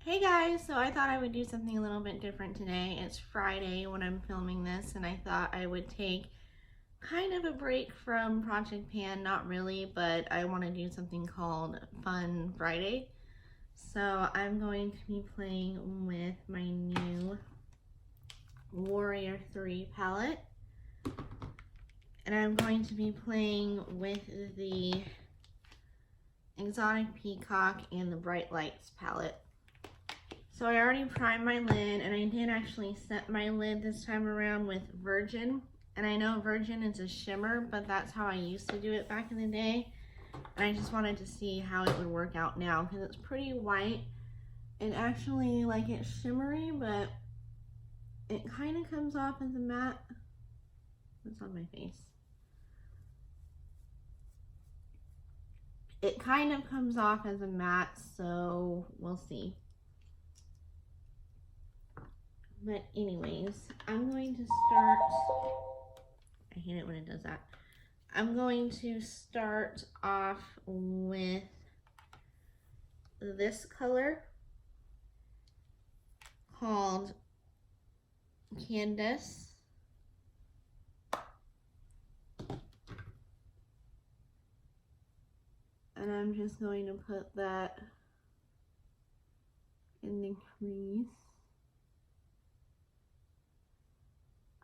Hey guys, so I thought I would do something a little bit different today. It's Friday when I'm filming this, and I thought I would take kind of a break from Project Pan. Not really, but I want to do something called Fun Friday. So I'm going to be playing with my new Warrior 3 palette. And I'm going to be playing with the Exotic Peacock and the Bright Lights palette. So I already primed my lid, and I did actually set my lid this time around with Virgin. And I know Virgin is a shimmer, but that's how I used to do it back in the day. And I just wanted to see how it would work out now, because it's pretty white. And actually, like, it's shimmery, but it kind of comes off as a matte. It's on my face. It kind of comes off as a matte, so we'll see. But anyways, I'm going to start, I hate it when it does that. I'm going to start off with this color called Candace. And I'm just going to put that in the crease.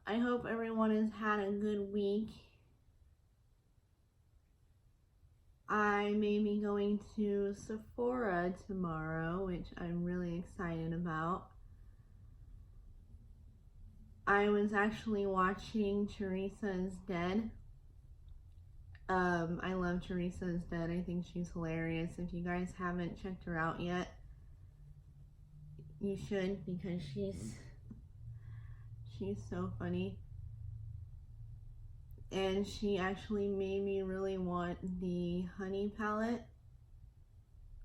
I hope everyone has had a good week. I may be going to Sephora tomorrow, which I'm really excited about. I was actually watching Charisse is Dead. I love Charisse is Dead. I think she's hilarious. If you guys haven't checked her out yet, you should, because she's so funny. And she actually made me really want the honey palette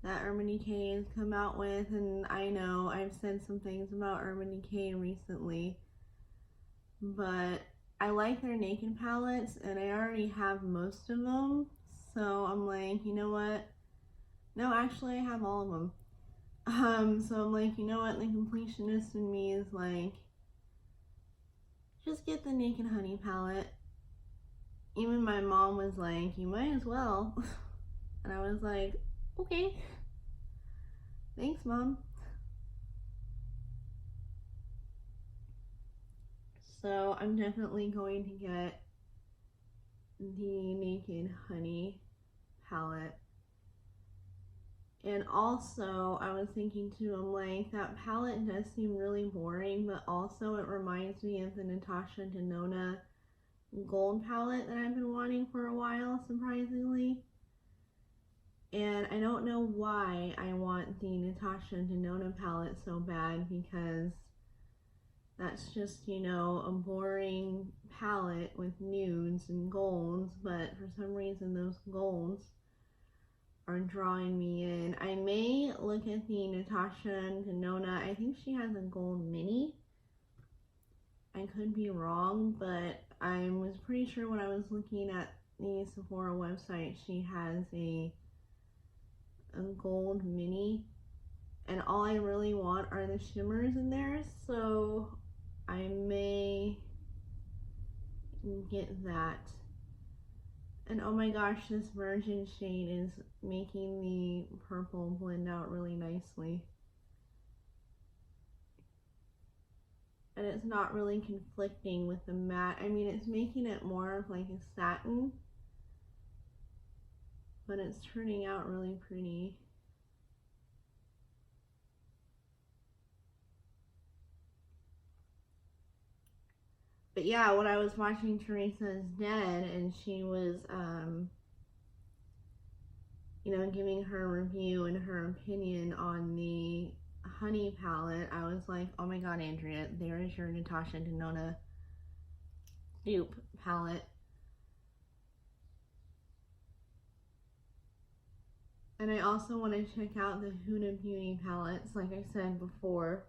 that Urban Decay has come out with. And I know I've said some things about Urban Decay recently, but I like their naked palettes, and I already have most of them. So I'm like, you know what? No, actually I have all of them. So I'm like, you know what? The completionist in me is like, just get the Naked Honey palette. Even my mom was like, you might as well. And I was like, okay. Thanks, Mom. So I'm definitely going to get the Naked Honey palette. And also, I was thinking too, I'm like, that palette does seem really boring, but also it reminds me of the Natasha Denona gold palette that I've been wanting for a while, surprisingly. And I don't know why I want the Natasha Denona palette so bad, because that's just, you know, a boring palette with nudes and golds, but for some reason those golds are drawing me in. I may look at the Natasha Denona. I think she has a gold mini. I could be wrong, but I was pretty sure when I was looking at the Sephora website, she has a gold mini. And all I really want are the shimmers in there, so I may get that. And oh my gosh, this Virgin shade is making the purple blend out really nicely. And it's not really conflicting with the matte. I mean, it's making it more of like a satin, but it's turning out really pretty. But yeah, when I was watching Charisse is Dead, and she was, you know, giving her review and her opinion on the honey palette, I was like, oh my god, Andrea, there is your Natasha Denona dupe palette. And I also want to check out the Huda Beauty palettes, like I said before.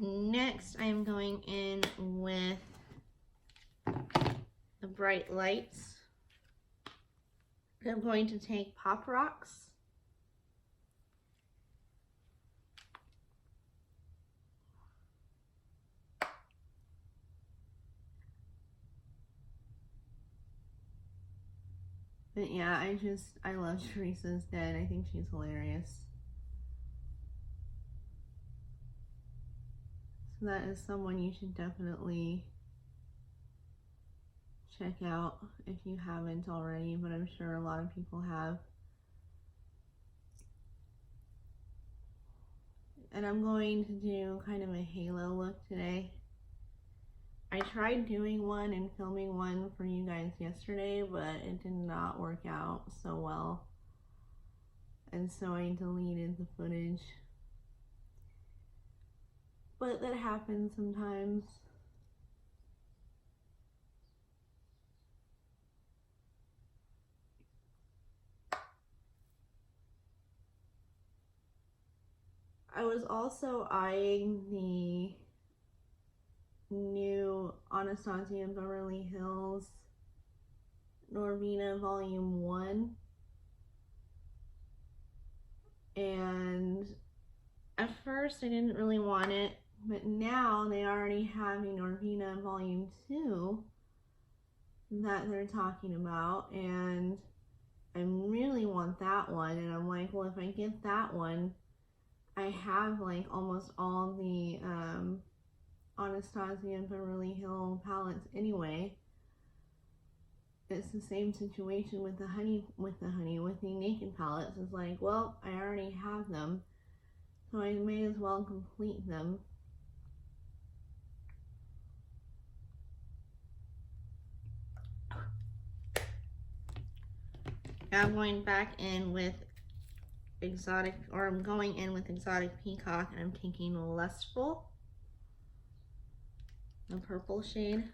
Next, I'm going in with the Bright Lights. I'm going to take Pop Rocks But yeah, I love Charisse's Dead. I think she's hilarious. So that is someone you should definitely check out if you haven't already, but I'm sure a lot of people have. And I'm going to do kind of a halo look today. I tried doing one and filming one for you guys yesterday, but it did not work out so well. And so I deleted the footage. But that happens sometimes. I was also eyeing the new Anastasia Beverly Hills Noir Vino Volume 1. And at first I didn't really want it, but now they already have a Noir Vino Volume 2 that they're talking about, and I really want that one. And I'm like, well, if I get that one, I have like almost all the Anastasia and Beverly Hills palettes anyway. It's the same situation with the Naked palettes. It's like, well, I already have them, so I may as well complete them. Now I'm going back in with Exotic Peacock, and I'm taking Lustful, the purple shade.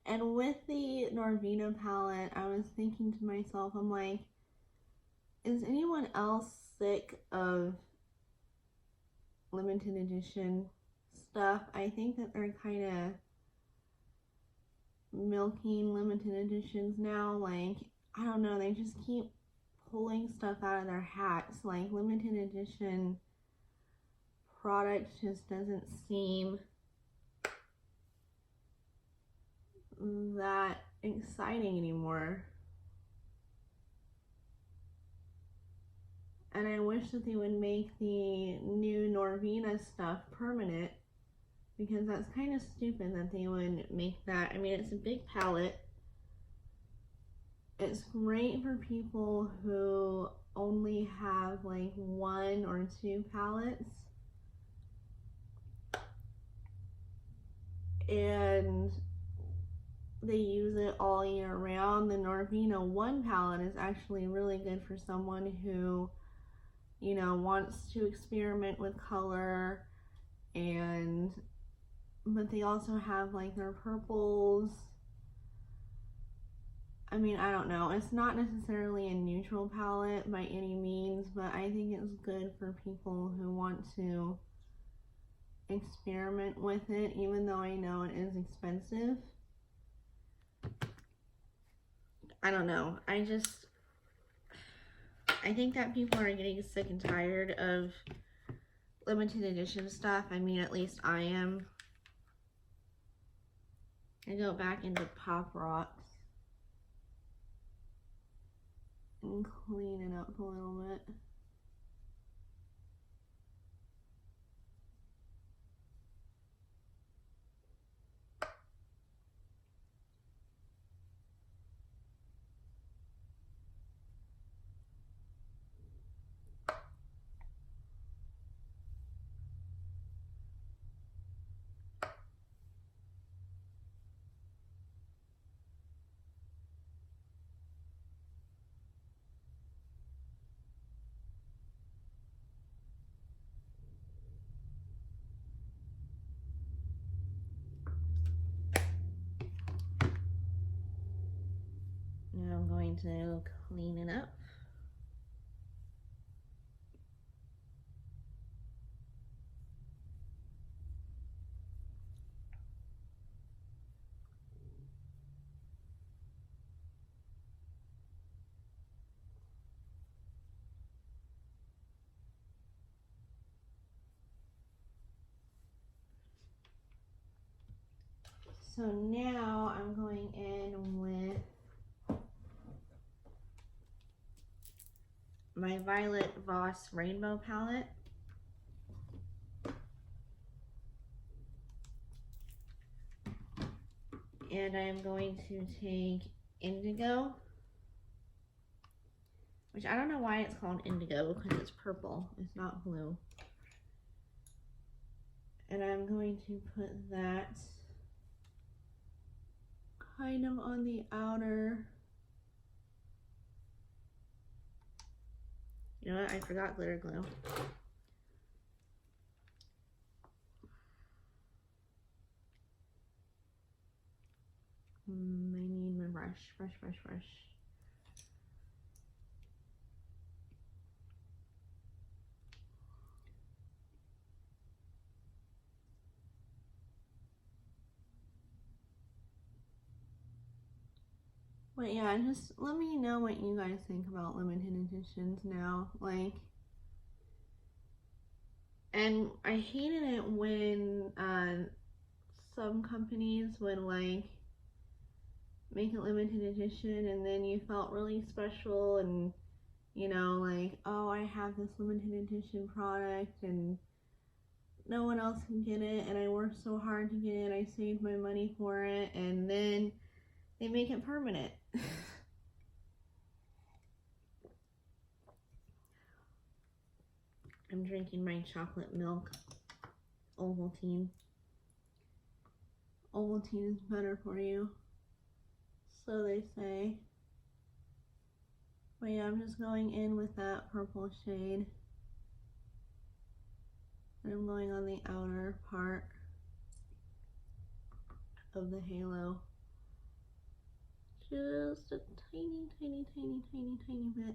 And with the Noir Vino palette, I was thinking to myself, I'm like, is anyone else sick of limited edition stuff? I think that they're kind of milking limited editions now. Like, I don't know, they just keep pulling stuff out of their hats. Like, limited edition product just doesn't seem that exciting anymore. And I wish that they would make the new Noir Vino stuff permanent, because that's kind of stupid that they would make that. I mean, it's a big palette. It's great for people who only have like 1 or 2 palettes. And they use it all year round. The Noir Vino 1 palette is actually really good for someone who, you know, wants to experiment with color, but they also have like their purples. I mean, I don't know, it's not necessarily a neutral palette by any means, but I think it's good for people who want to experiment with it, even though I know it is expensive. I don't know, I think that people are getting sick and tired of limited edition stuff. I mean, at least I am. I go back into Pop Rocks and clean it up a little bit. Now I'm going to clean it up. So now I'm going in with my Violet Voss Rainbow palette. And I'm going to take Indigo, which I don't know why it's called Indigo because it's purple, it's not blue. And I'm going to put that kind of on the outer. You know what? I forgot glitter glue. I need my brush. But yeah, just let me know what you guys think about limited editions now. Like, and I hated it when some companies would like make a limited edition and then you felt really special and, you know, like, oh, I have this limited edition product and no one else can get it and I worked so hard to get it, I saved my money for it, and then they make it permanent. I'm drinking my chocolate milk Ovaltine. Ovaltine is better for you, so they say. But yeah, I'm just going in with that purple shade. And I'm going on the outer part of the halo. Just a tiny bit.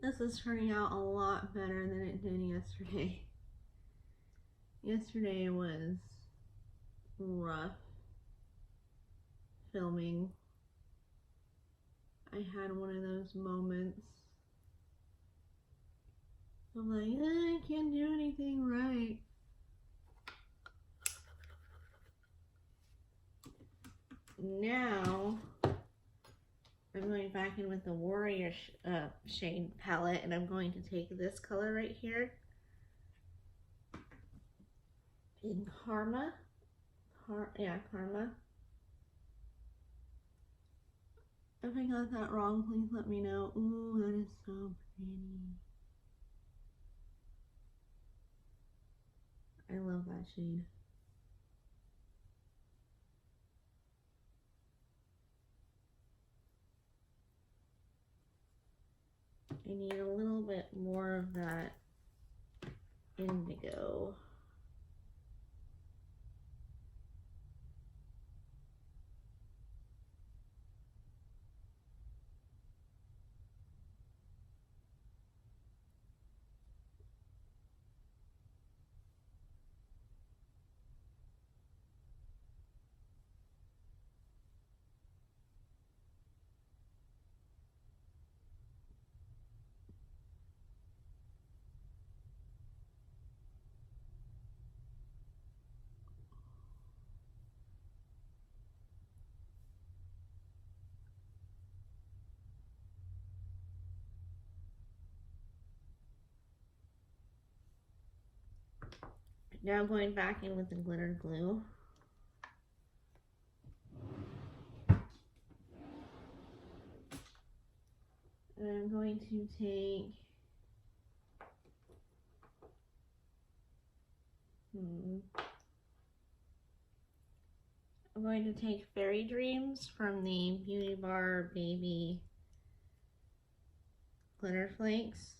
This is turning out a lot better than it did yesterday. Yesterday was rough filming. I had one of those moments of like, I can't do anything right. Now I'm going back in with the Warrior shade palette, and I'm going to take this color right here in Karma. Karma. If I got that wrong, please let me know. Ooh, that is so pretty. I love that shade. I need a little bit more of that indigo. Now I'm going back in with the glitter glue. And I'm going to take I'm going to take Fairy Dreams from the Beauty Bar Baby Glitter Flakes.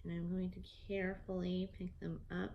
And I'm going to carefully pick them up.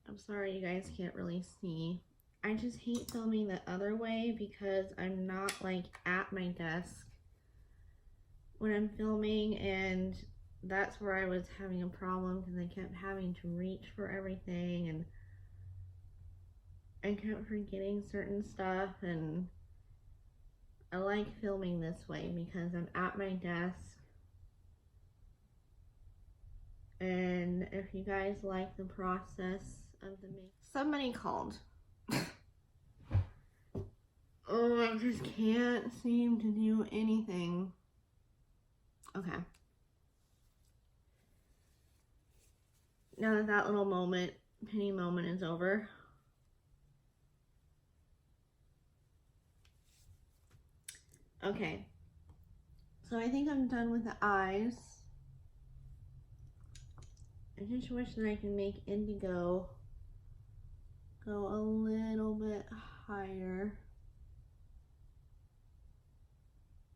I'm sorry you guys can't really see. I just hate filming the other way because I'm not like at my desk when I'm filming, and that's where I was having a problem because I kept having to reach for everything and I kept forgetting certain stuff. And I like filming this way because I'm at my desk. And if you guys like the process of the make, somebody called. Oh, I just can't seem to do anything. Okay. Now that that little moment, penny moment is over. Okay. So I think I'm done with the eyes. I just wish that I can make indigo go a little bit higher.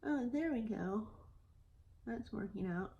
Oh, there we go. That's working out.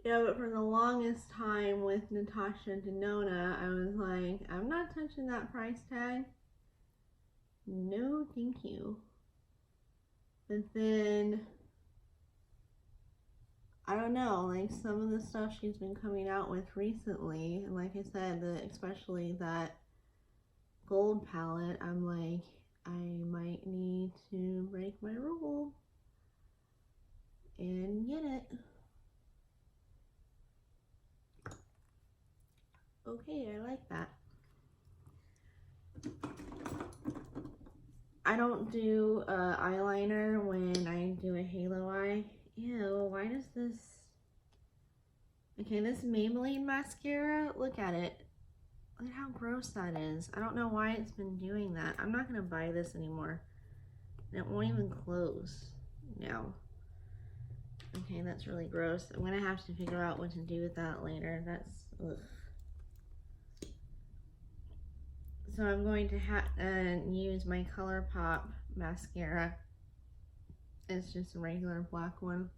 Yeah, but for the longest time with Natasha and Denona, I was like, I'm not touching that price tag. No, thank you. But then, I don't know, like some of the stuff she's been coming out with recently, and like I said, especially that gold palette, I'm like, I might need to break my rule and get it. Okay, I like that. I don't do eyeliner when I do a halo eye. Ew, why does this... Okay, this Maybelline mascara, look at it. Look at how gross that is. I don't know why it's been doing that. I'm not going to buy this anymore. It won't even close now. Okay, that's really gross. I'm going to have to figure out what to do with that later. That's... ugh. So I'm going to use my ColourPop mascara. It's just a regular black one.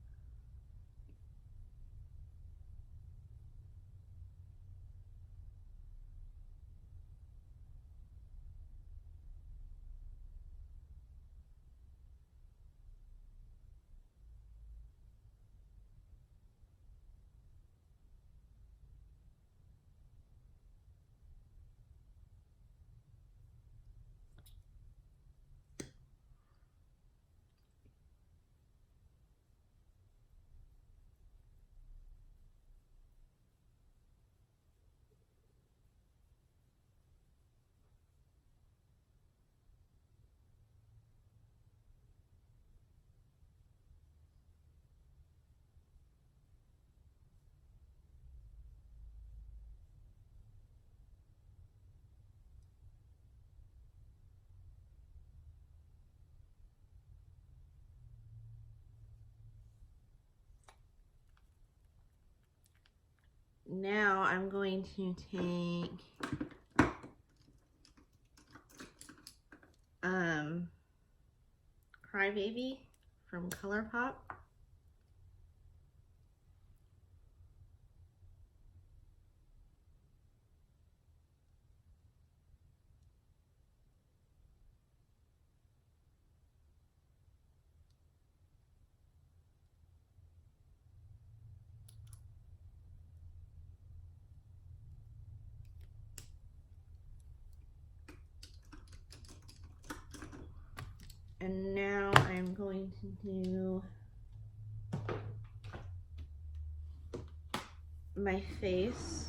Now I'm going to take Crybaby from ColourPop. And now I'm going to do my face.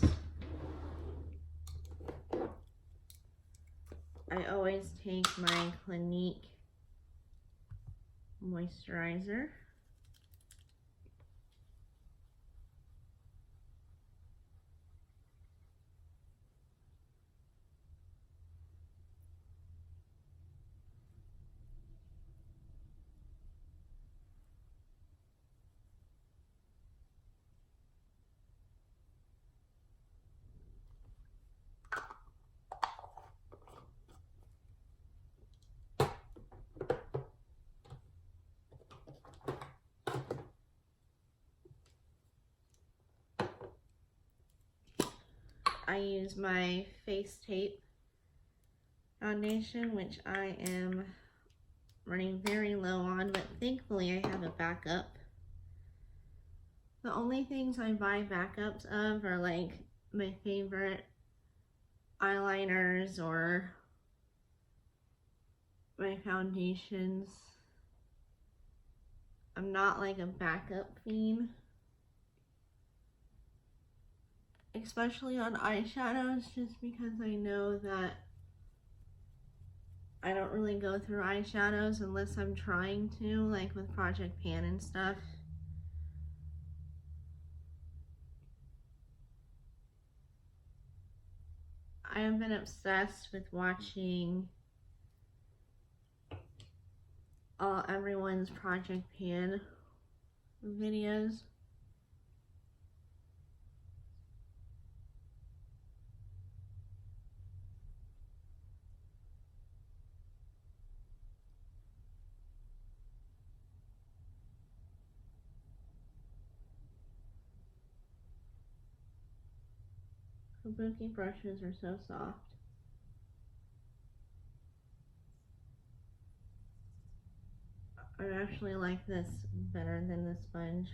I always take my Clinique moisturizer. I use my Face Tape foundation, which I am running very low on, but thankfully I have a backup. The only things I buy backups of are like my favorite eyeliners or my foundations. I'm not like a backup fiend, especially on eyeshadows, just because I know that I don't really go through eyeshadows unless I'm trying to, like with Project Pan and stuff. I have been obsessed with watching everyone's Project Pan videos. Kabuki brushes are so soft. I actually like this better than the sponge.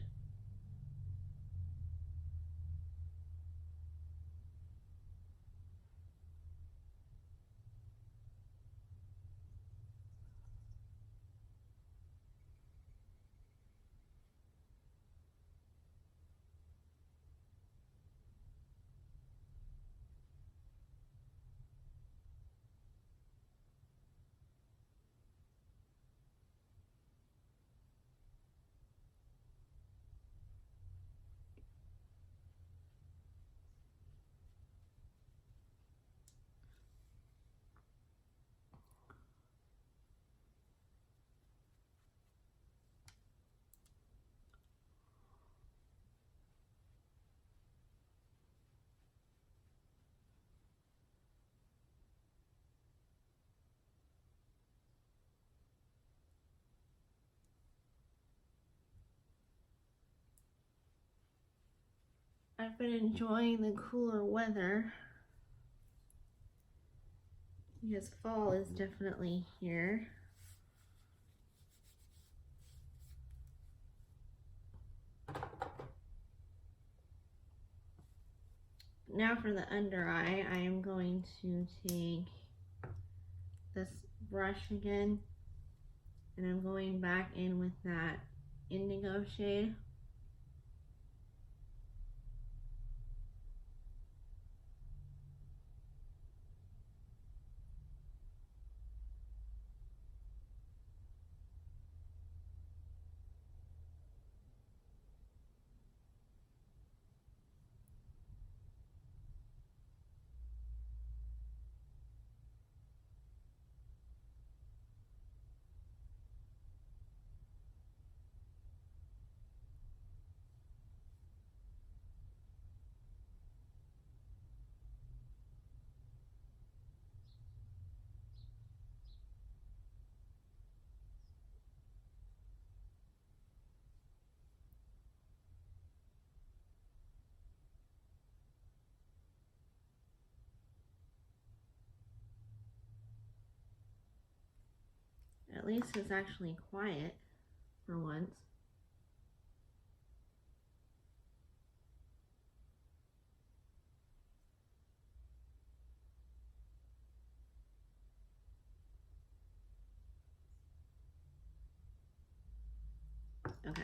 I've been enjoying the cooler weather because fall is definitely here. Now for the under eye, I am going to take this brush again, and I'm going back in with that indigo shade. At least it's actually quiet for once. Okay.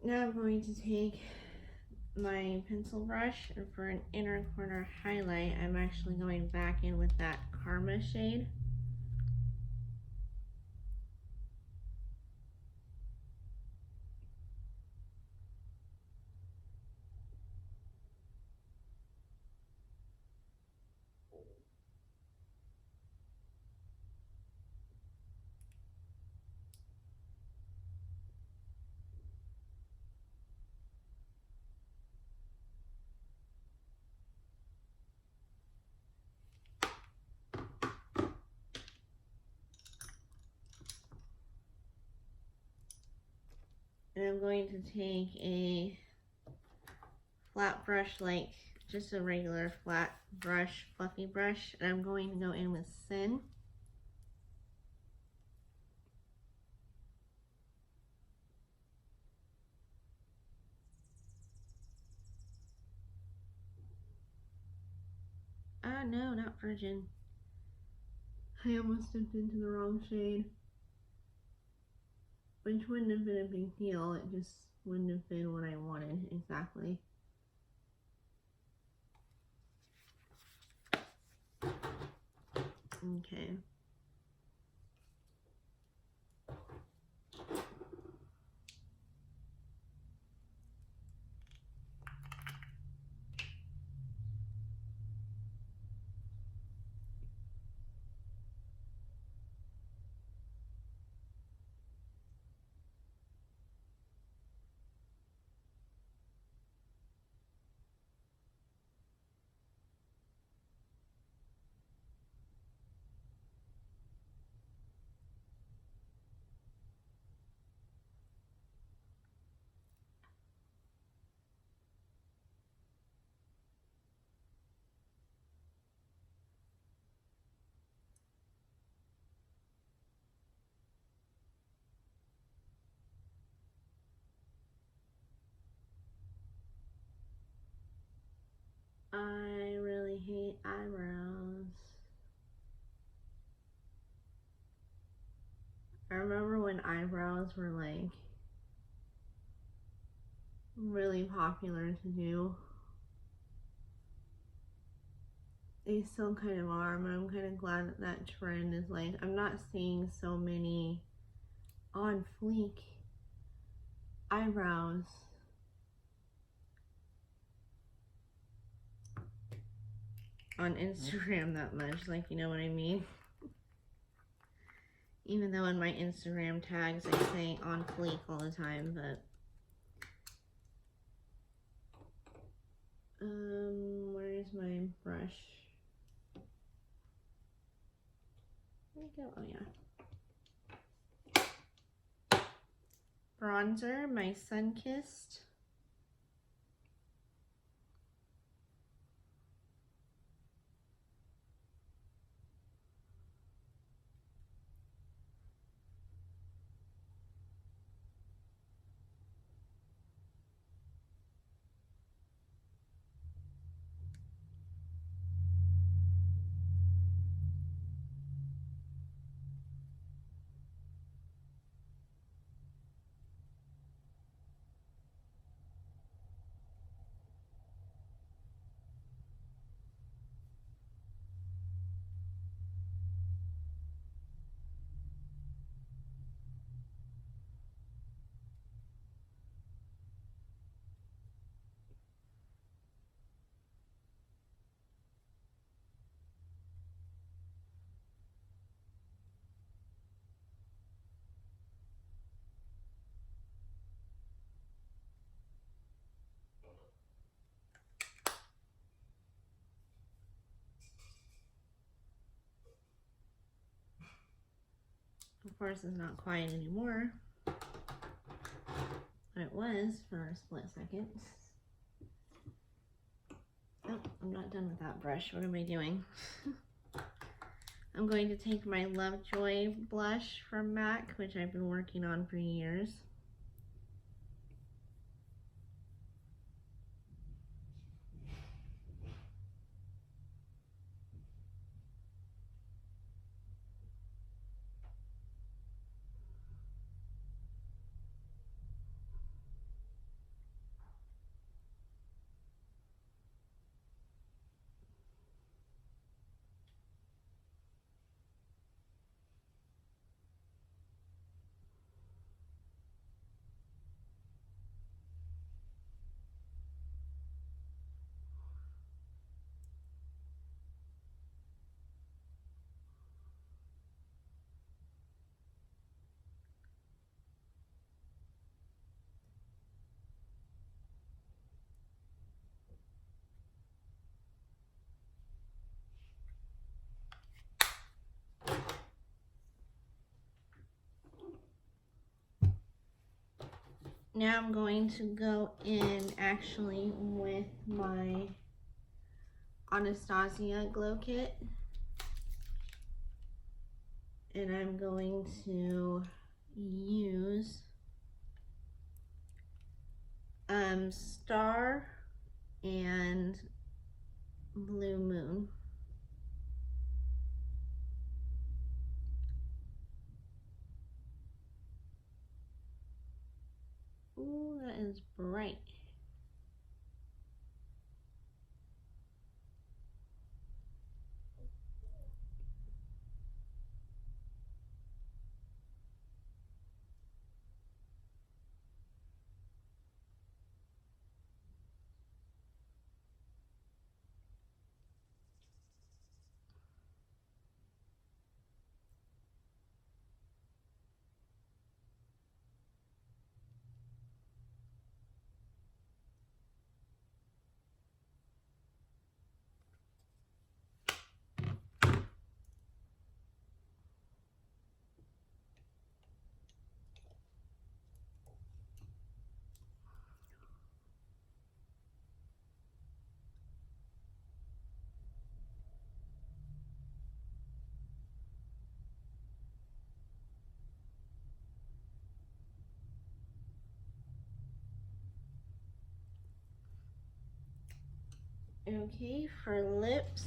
Now I'm going to take my pencil brush, and for an inner corner highlight, I'm actually going back in with that Karma shade. And I'm going to take a flat brush, like just a regular flat brush, fluffy brush, and I'm going to go in with Sin. Ah, no, not Virgin. I almost dipped into the wrong shade. Which wouldn't have been a big deal, it just wouldn't have been what I wanted exactly. Okay. I really hate eyebrows. I remember when eyebrows were like really popular to do. They still kind of are, but I'm kind of glad that that trend is like, I'm not seeing so many on fleek eyebrows. On Instagram that much, like, you know what I mean? Even though in my Instagram tags I say on fleek all the time, but where is my brush? Where'd it go? Oh yeah. Bronzer, my Sun-Kissed. Of course, it's not quiet anymore, but it was for a split second. Oh, I'm not done with that brush. What am I doing? I'm going to take my Lovejoy blush from MAC, which I've been working on for years. Now I'm going to go in actually with my Anastasia Glow Kit. And I'm going to use Star and Blue Moon. Ooh, that is bright. Okay, for lips,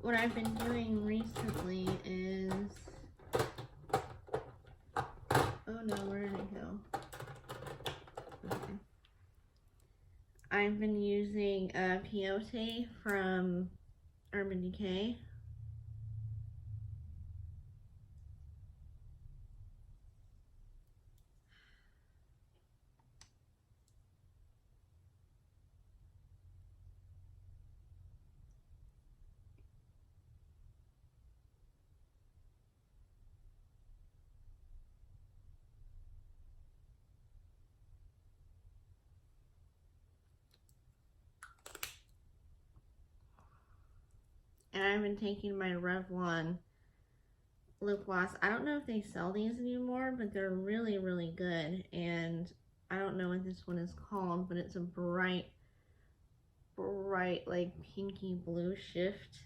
what I've been doing recently is, oh no, where did it go? Okay. I've been using Peyote from Urban Decay. And I've been taking my Revlon lip gloss. I don't know if they sell these anymore, but they're really, really good. And I don't know what this one is called, but it's a bright, like pinky blue shift.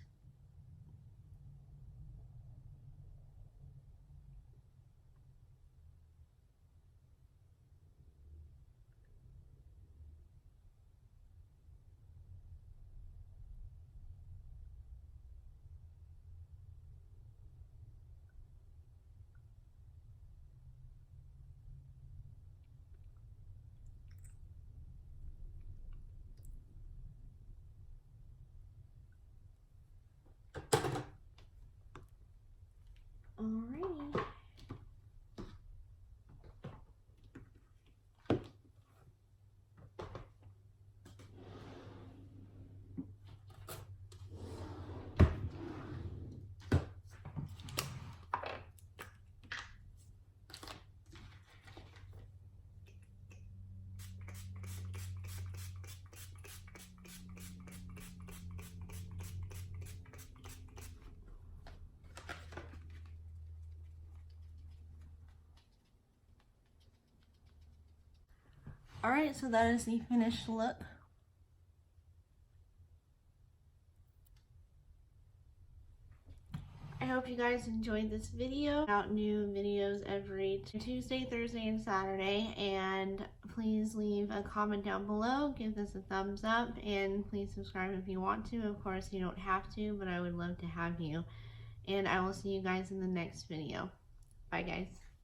Alrighty. Alright, so that is the finished look. I hope you guys enjoyed this video. Out new videos every Tuesday, Thursday, and Saturday. And please leave a comment down below. Give this a thumbs up. And please subscribe if you want to. Of course, you don't have to, but I would love to have you. And I will see you guys in the next video. Bye, guys.